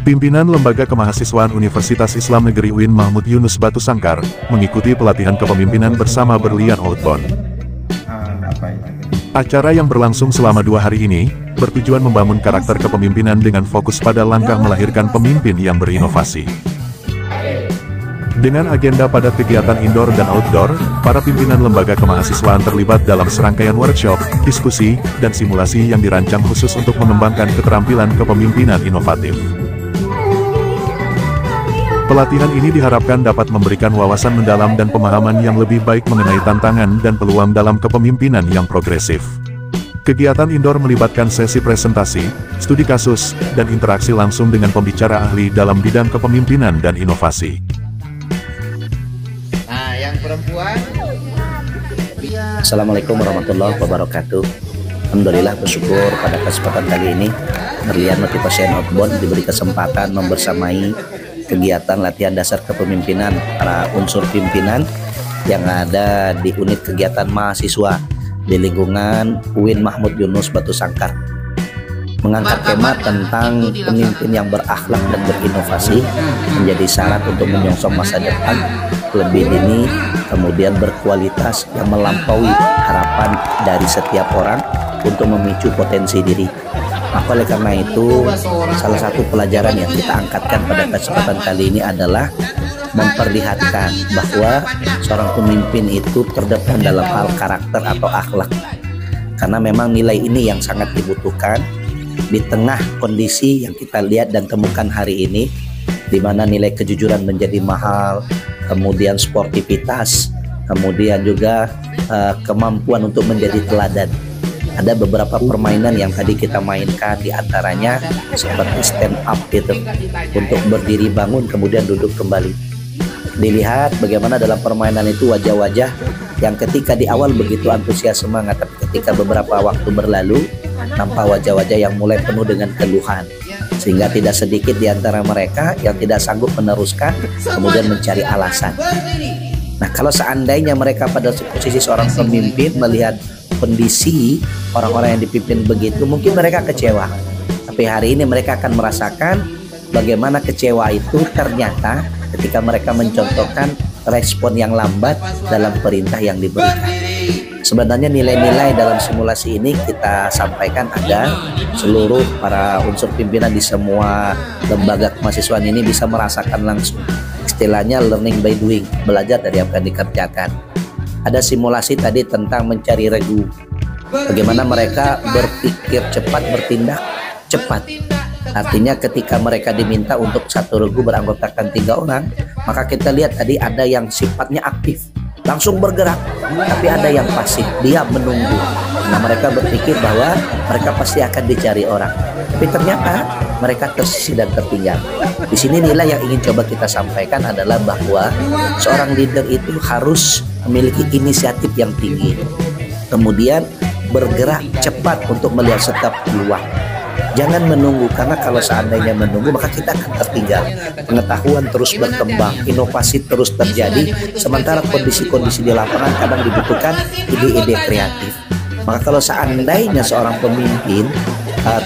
Pimpinan Lembaga Kemahasiswaan Universitas Islam Negeri UIN Mahmud Yunus Batu Sangkar mengikuti pelatihan kepemimpinan bersama Berlian Outbound. Acara yang berlangsung selama 2 hari ini bertujuan membangun karakter kepemimpinan dengan fokus pada langkah melahirkan pemimpin yang berinovasi. Dengan agenda padat kegiatan indoor dan outdoor, para pimpinan lembaga kemahasiswaan terlibat dalam serangkaian workshop, diskusi, dan simulasi yang dirancang khusus untuk mengembangkan keterampilan kepemimpinan inovatif. Pelatihan ini diharapkan dapat memberikan wawasan mendalam dan pemahaman yang lebih baik mengenai tantangan dan peluang dalam kepemimpinan yang progresif. Kegiatan indoor melibatkan sesi presentasi, studi kasus, dan interaksi langsung dengan pembicara ahli dalam bidang kepemimpinan dan inovasi. Nah, yang perempuan. Assalamualaikum warahmatullahi wabarakatuh. Alhamdulillah, bersyukur pada kesempatan kali ini Berlian Motivation Outbound diberi kesempatan membersamai kegiatan latihan dasar kepemimpinan para unsur pimpinan yang ada di unit kegiatan mahasiswa di lingkungan UIN Mahmud Yunus Batu Sangkar. Mengangkat tema tentang pemimpin yang berakhlak dan berinovasi menjadi syarat untuk menyongsong masa depan lebih dini, kemudian berkualitas yang melampaui harapan dari setiap orang untuk memicu potensi diri. Maka oleh karena itu, salah satu pelajaran yang kita angkatkan pada kesempatan kali ini adalah memperlihatkan bahwa seorang pemimpin itu terdepan dalam hal karakter atau akhlak. Karena memang nilai ini yang sangat dibutuhkan di tengah kondisi yang kita lihat dan temukan hari ini, di mana nilai kejujuran menjadi mahal, kemudian sportivitas, kemudian juga kemampuan untuk menjadi teladan. Ada beberapa permainan yang tadi kita mainkan, diantaranya seperti stand up gitu, untuk berdiri bangun kemudian duduk kembali. Dilihat bagaimana dalam permainan itu wajah-wajah yang ketika di awal begitu antusias semangat, tapi ketika beberapa waktu berlalu nampak wajah-wajah yang mulai penuh dengan keluhan, sehingga tidak sedikit di antara mereka yang tidak sanggup meneruskan kemudian mencari alasan. Nah, kalau seandainya mereka pada posisi seorang pemimpin melihat kondisi orang-orang yang dipimpin begitu, mungkin mereka kecewa. Tapi hari ini mereka akan merasakan bagaimana kecewa itu ternyata ketika mereka mencontohkan respon yang lambat dalam perintah yang diberikan. Sebenarnya nilai-nilai dalam simulasi ini kita sampaikan agar seluruh para unsur pimpinan di semua lembaga kemahasiswaan ini bisa merasakan langsung. Istilahnya learning by doing, belajar dari apa yang dikerjakan. Ada simulasi tadi tentang mencari regu, bagaimana mereka berpikir cepat, bertindak cepat. Artinya ketika mereka diminta untuk satu regu beranggotakan 3 orang, maka kita lihat tadi ada yang sifatnya aktif, langsung bergerak, tapi ada yang pasif, dia menunggu. Nah, mereka berpikir bahwa mereka pasti akan dicari orang, tapi ternyata mereka tersisih dan tertinggal. Di sini nilai yang ingin coba kita sampaikan adalah bahwa seorang leader itu harus memiliki inisiatif yang tinggi, kemudian bergerak cepat untuk melihat setiap peluang. Jangan menunggu, karena kalau seandainya menunggu maka kita akan tertinggal. Pengetahuan terus berkembang, inovasi terus terjadi, sementara kondisi-kondisi di lapangan kadang dibutuhkan ide-ide kreatif. Maka kalau seandainya seorang pemimpin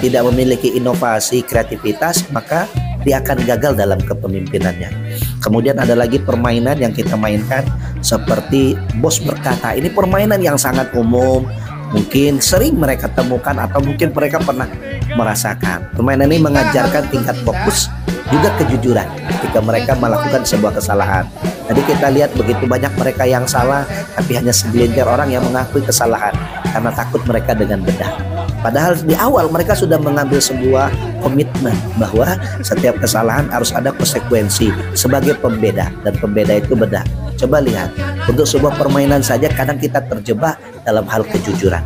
tidak memiliki inovasi, kreativitas, maka dia akan gagal dalam kepemimpinannya. Kemudian ada lagi permainan yang kita mainkan seperti bos berkata. Ini permainan yang sangat umum, mungkin sering mereka temukan atau mungkin mereka pernah merasakan. Permainan ini mengajarkan tingkat fokus juga kejujuran ketika mereka melakukan sebuah kesalahan. Tadi kita lihat begitu banyak mereka yang salah, tapi hanya segelintir orang yang mengakui kesalahan karena takut mereka dengan benar. Padahal di awal mereka sudah mengambil sebuah komitmen bahwa setiap kesalahan harus ada konsekuensi sebagai pembeda, dan pembeda itu benar. Coba lihat, untuk sebuah permainan saja kadang kita terjebak dalam hal kejujuran,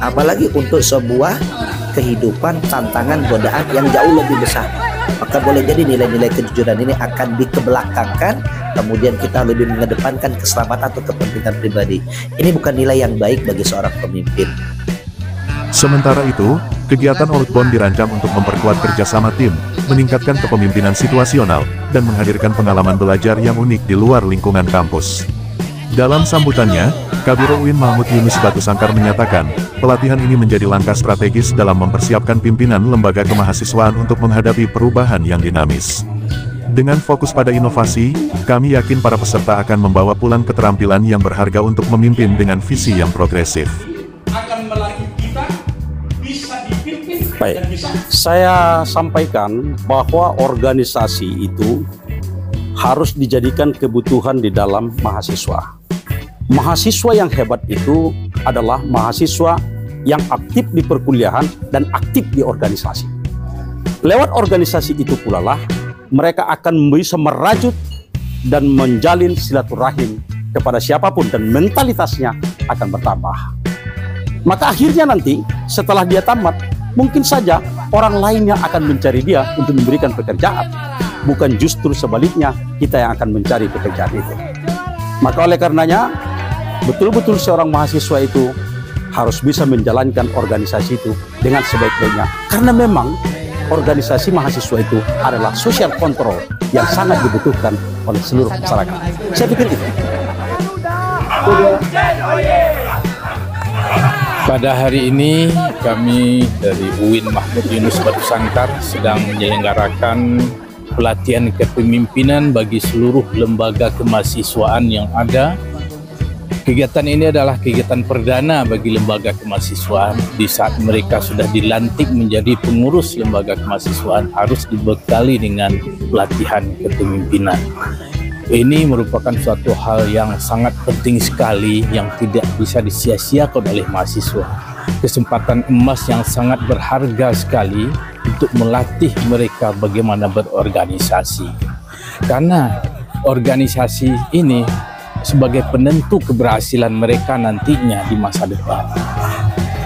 apalagi untuk sebuah kehidupan, tantangan, godaan yang jauh lebih besar. Maka boleh jadi nilai-nilai kejujuran ini akan dikebelakangkan, kemudian kita lebih mengedepankan keselamatan atau kepentingan pribadi. Ini bukan nilai yang baik bagi seorang pemimpin. Sementara itu, kegiatan outbound dirancang untuk memperkuat kerjasama tim, meningkatkan kepemimpinan situasional, dan menghadirkan pengalaman belajar yang unik di luar lingkungan kampus. Dalam sambutannya, Kabiro UIN Mahmud Yunus Batu Sangkar menyatakan, pelatihan ini menjadi langkah strategis dalam mempersiapkan pimpinan lembaga kemahasiswaan untuk menghadapi perubahan yang dinamis. Dengan fokus pada inovasi, kami yakin para peserta akan membawa pulang keterampilan yang berharga untuk memimpin dengan visi yang progresif. Akan melatih kita bisa dipimpin dan bisa. Saya sampaikan bahwa organisasi itu harus dijadikan kebutuhan di dalam mahasiswa. Mahasiswa yang hebat itu adalah mahasiswa yang aktif di perkuliahan dan aktif di organisasi. Lewat organisasi itu pula lah mereka akan bisa merajut dan menjalin silaturahim kepada siapapun dan mentalitasnya akan bertambah. Maka akhirnya nanti setelah dia tamat, mungkin saja orang lain yang akan mencari dia untuk memberikan pekerjaan. Bukan justru sebaliknya kita yang akan mencari pekerjaan itu. Maka oleh karenanya, betul-betul seorang mahasiswa itu harus bisa menjalankan organisasi itu dengan sebaik-baiknya. Karena memang organisasi mahasiswa itu adalah social control yang sangat dibutuhkan oleh seluruh masyarakat. Saya pikir itu. Pada hari ini kami dari UIN Mahmud Yunus Batu Sangkar sedang menyelenggarakan pelatihan kepemimpinan bagi seluruh lembaga kemahasiswaan yang ada. Kegiatan ini adalah kegiatan perdana bagi lembaga kemahasiswaan. Di saat mereka sudah dilantik menjadi pengurus lembaga kemahasiswaan, harus dibekali dengan pelatihan kepemimpinan. Ini merupakan suatu hal yang sangat penting sekali yang tidak bisa disia-siakan oleh mahasiswa. Kesempatan emas yang sangat berharga sekali untuk melatih mereka bagaimana berorganisasi. Karena organisasi ini sebagai penentu keberhasilan mereka nantinya di masa depan.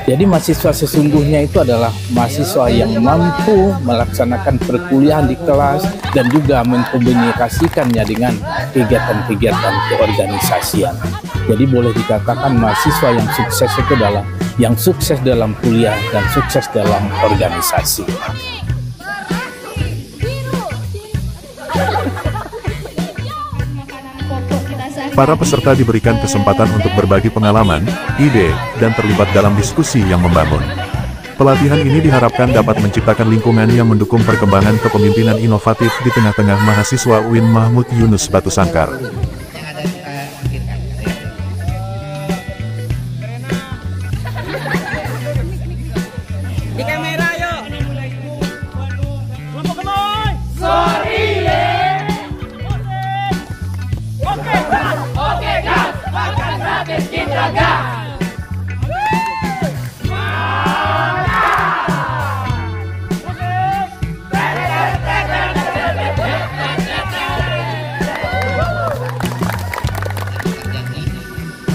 Jadi mahasiswa sesungguhnya itu adalah mahasiswa yang mampu melaksanakan perkuliahan di kelas dan juga mengkomunikasikannya dengan kegiatan-kegiatan keorganisasian. Jadi boleh dikatakan mahasiswa yang sukses itu adalah yang sukses dalam kuliah dan sukses dalam organisasi. Para peserta diberikan kesempatan untuk berbagi pengalaman, ide, dan terlibat dalam diskusi yang membangun. Pelatihan ini diharapkan dapat menciptakan lingkungan yang mendukung perkembangan kepemimpinan inovatif di tengah-tengah mahasiswa UIN Mahmud Yunus Batu Sangkar.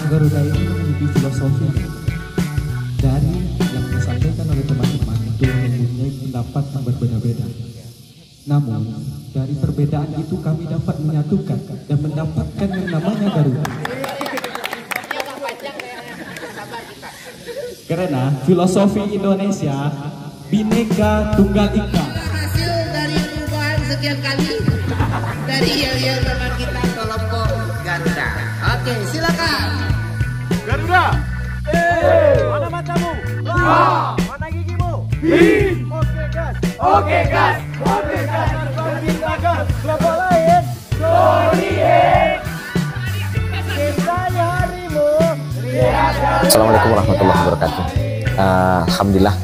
Garuda ini memiliki filosofi dari yang disampaikan oleh teman-teman itu mempunyai pendapat yang berbeda-beda. Namun dari perbedaan itu kami dapat menyatukan dan mendapatkan yang namanya Garuda. Karena filosofi Indonesia Bhinneka Tunggal Ika. Hasil dari perubahan sekian kali dari yel-yel teman kita kelompok Garuda. Oke, silakan. Garuda, mana matamu? Mana gigimu? Oke gas, oke gas, oke gas. Kita gas, kelompok lain. Assalamualaikum warahmatullahi wabarakatuh. Alhamdulillah,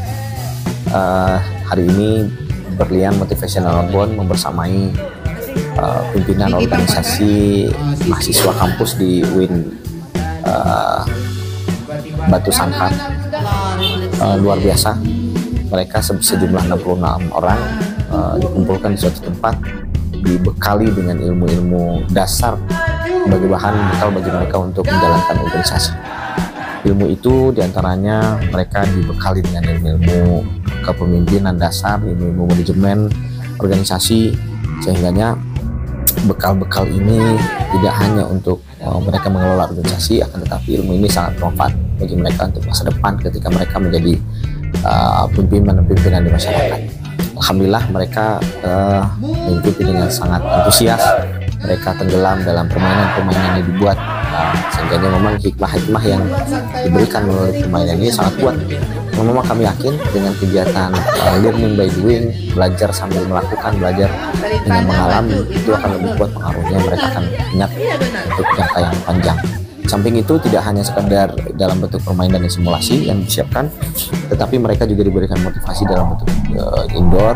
hari ini Berlian Motivational Bond membersamai pimpinan organisasi mahasiswa kampus di UIN Batu Sangkar. Luar biasa, mereka sejumlah 66 orang dikumpulkan di suatu tempat, dibekali dengan ilmu-ilmu dasar sebagai bahan bekal bagi mereka untuk menjalankan organisasi. Ilmu itu diantaranya mereka dibekali dengan ilmu-ilmu kepemimpinan dasar, ilmu manajemen organisasi, sehingganya bekal-bekal ini tidak hanya untuk mereka mengelola organisasi, akan tetapi ilmu ini sangat bermanfaat bagi mereka untuk masa depan ketika mereka menjadi pimpinan di masyarakat. Alhamdulillah mereka mengikuti dengan sangat antusias. Mereka tenggelam dalam permainan-permainan yang dibuat Sehingga memang hikmah-hikmah yang diberikan melalui permainan ini sangat kuat. Memang kami yakin dengan kegiatan learning by doing, belajar sambil melakukan, belajar dengan mengalami, itu akan lebih kuat pengaruhnya, mereka akan ingat untuk jangka yang panjang. Samping itu tidak hanya sekedar dalam bentuk permainan dan simulasi yang disiapkan, tetapi mereka juga diberikan motivasi dalam bentuk indoor,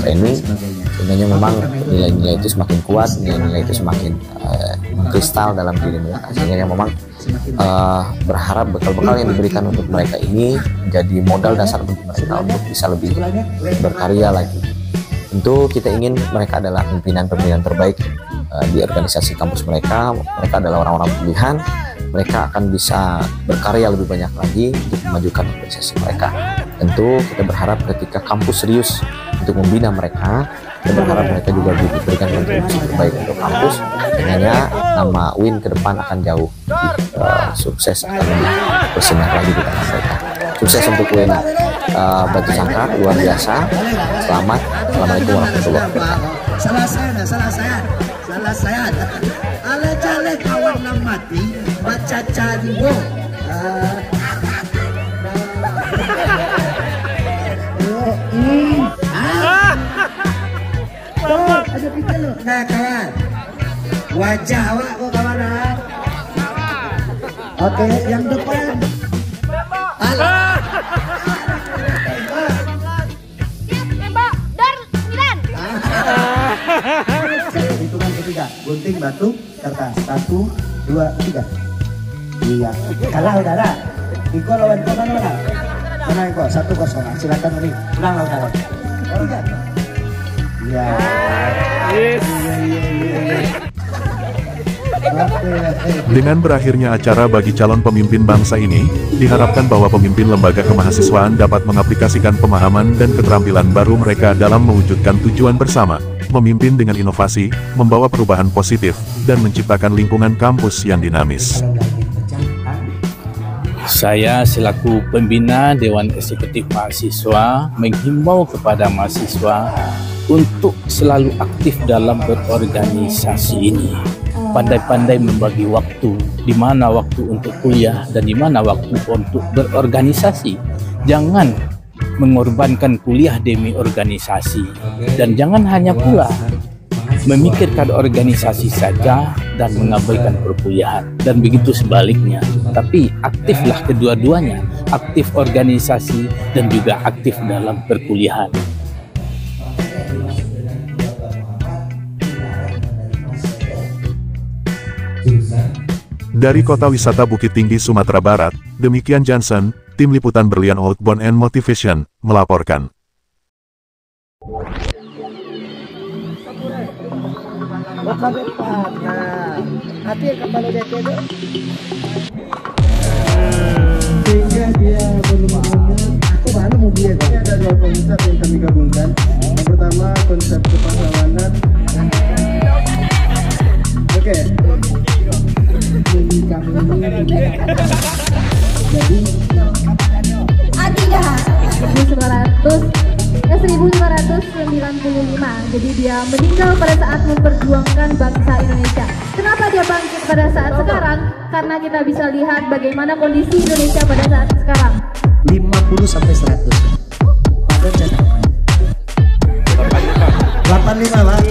training, sehingga memang nilai-nilai itu semakin kuat, nilai-nilai itu semakin mengkristal dalam diri mereka. Sehingga memang berharap bekal-bekal yang diberikan untuk mereka ini menjadi modal dasar bagi mereka untuk bisa lebih berkarya lagi. Tentu kita ingin mereka adalah pimpinan-pimpinan terbaik di organisasi kampus mereka. Mereka adalah orang-orang pilihan. Mereka akan bisa berkarya lebih banyak lagi untuk memajukan organisasi mereka. Tentu kita berharap ketika kampus serius untuk membina mereka, kita berharap mereka juga diberikan kontribusi terbaik untuk kampus. Dengannya nama UIN ke depan akan jauh sukses, akan lebih bersinar lagi di tangan mereka. Sukses untuk UIN Batu Sangkar, luar biasa. Selamat. Assalamualaikum warahmatullahi wabarakatuh. Salah saya. Ala jale kawan nam mati, baca cariwo. Ada kita lo. Nah kawan, wajah awak kok kawan. Oke, yang depan. Hitungan ketiga, gunting batu kertas, 1, 2, 3. Iya, kalah udara. Iko lawan kawan mana? Mana Iko? 1-0. Silakan Uni. Ulang lawan. Iya. Dengan berakhirnya acara bagi calon pemimpin bangsa ini, diharapkan bahwa pemimpin lembaga kemahasiswaan dapat mengaplikasikan pemahaman dan keterampilan baru mereka dalam mewujudkan tujuan bersama, memimpin dengan inovasi, membawa perubahan positif, dan menciptakan lingkungan kampus yang dinamis. Saya selaku pembina Dewan Eksekutif Mahasiswa menghimbau kepada mahasiswa untuk selalu aktif dalam berorganisasi ini. Pandai-pandai membagi waktu, di mana waktu untuk kuliah dan di mana waktu untuk berorganisasi. Jangan mengorbankan kuliah demi organisasi, dan jangan hanya pula memikirkan organisasi saja dan mengabaikan perkuliahan, dan begitu sebaliknya. Tapi aktiflah kedua-duanya, aktif organisasi dan juga aktif dalam perkuliahan. Dari Kota Wisata Bukit Tinggi, Sumatera Barat, demikian Johnson, Tim Liputan Berlian Outbound and Motivation, melaporkan. Sehingga dia ada mobil. Ada dua konsep yang kami gabungkan. Yang pertama konsep kepahlawanan. Oke. Jadi kami jadi A3 1595. Jadi dia meninggal pada saat memperjuangkan bangsa Indonesia. Kenapa dia bangkit pada saat sekarang? Karena kita bisa lihat bagaimana kondisi Indonesia pada saat sekarang. 50 sampai 100. Pada catat. 85 Pak.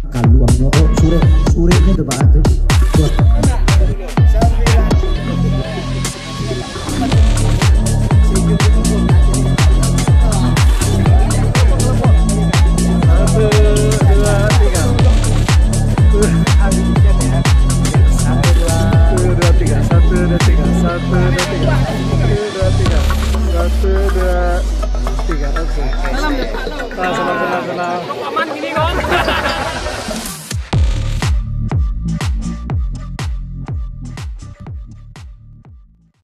Kalau surenya udah Pak tuh. Salam. Aman gini, Kon.